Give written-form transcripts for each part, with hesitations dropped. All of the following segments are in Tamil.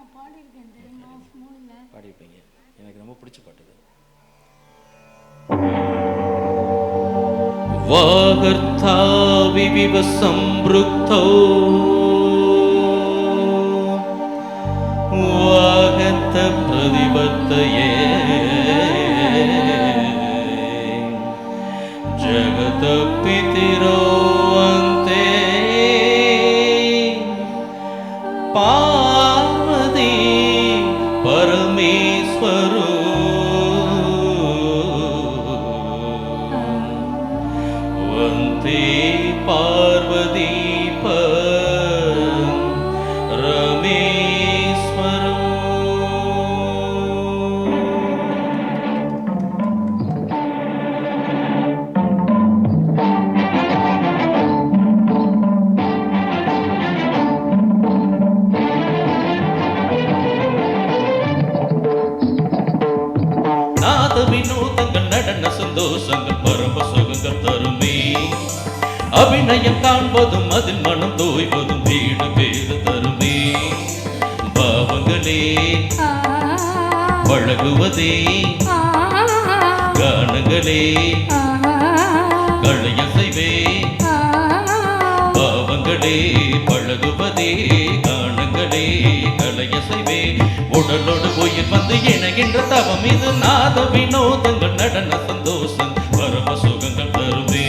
நான் பாடியிருக்கேன் தெரியுமா ஸ்மூல்ல பாடியிருப்பீங்க. எனக்கு ரொம்ப பிடிச்ச பாட்டு இது. வாகர்த்தாவி விவசம்பிருக்தோ வாகத்த பிரதிபத்தயே ஜகத பிதிரோ அந்தே பார்வதி பரமேஸ்வரோ வந்தே பார்வதி பரமேஸ்வரோ. நாத வினோதங்கள் நடன சந்தோஷங்கள் பரம சுகங்கள் தருமே. அபிநயம் காண்பதும் அதில் மனம் தோய்வதும் வீடு பேறு தருமே. பாவங்களே பழகுவதே கானங்களே களைய செய்வே. பாவங்களே பழகுவதே கானங்களே களைய செய்வே. உடலோடு உயிர் வந்து இணைகின்ற தவம் இது. நாத வினோதங்கள் நடன சந்தோஷம் பரம சுகங்கள் தருமே.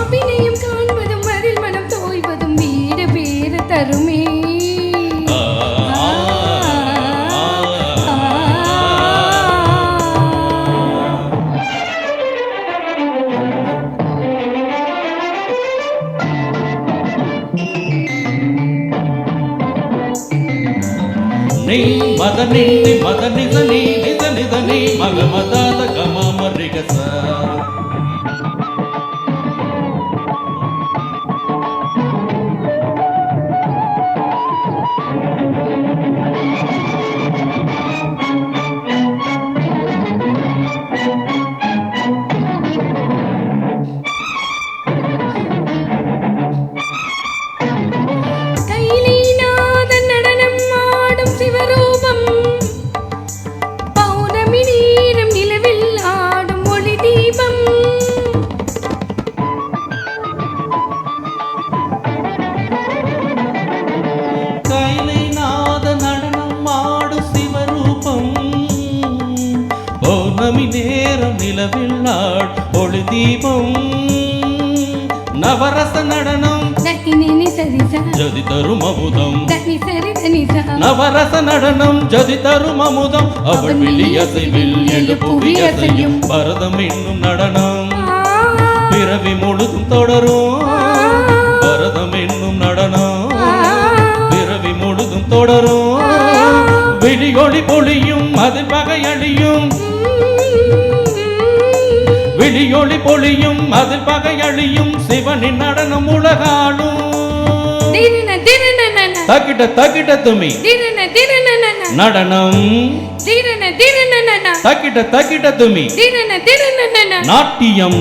அபிநயம் காண்பதும் அதில் மனம் தோய்வதும் வீடு பேறு தருமே. நீ மத நிந்தி மத நித நீ நித நித நீ மக மதாத கமாம ரிகச. பௌர்ணமி நேரம் நிலவில் நாள் ஒளி தீபம். நவரச நடனம் ஜதி தரும் அமுதம். நவரச நடனம் ஜதி தரும் அமுதம். அவள் விழியசைவில் எழுப்புவியசையும் பரதம் என்னும் நடனம் பிறவி முழுதும் தொடரும். பரதம் என்னும் நடனம் பிறவி முழுதும் தொடரும். விழியொளி பொழியும் அதில் பகை அழியும். விழியொளி பொழியும் அதில் பகை அழியும். சிவனின் நடனம் உலகாளும். தக்கிட்ட தக்கிட்ட துமி நடனம் தக்கிட்ட தக்கிட்ட துமி நாட்டியம்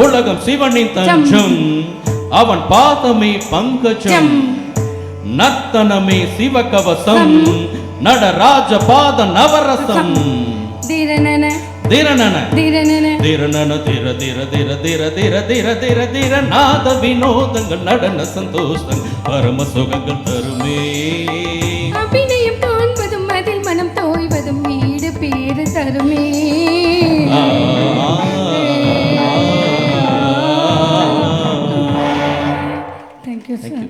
உலகம் சிவனின் தஞ்சம். அவன் பாதமே பங்கஜம் நர்த்தனமே சிவகவசம். நடராஜ பாத நவரசம். திரணன திரணன திரணன திர திர திர திர திர திர திர திர. நாத வினோதங்கள் நடன சந்தோஷம் பரம சுகங்கள் தருமே. அபிநயம் காண்பதும் அதில் மனம் தோய்வதும் வீடு பேறு தருமே. Thank you, sir.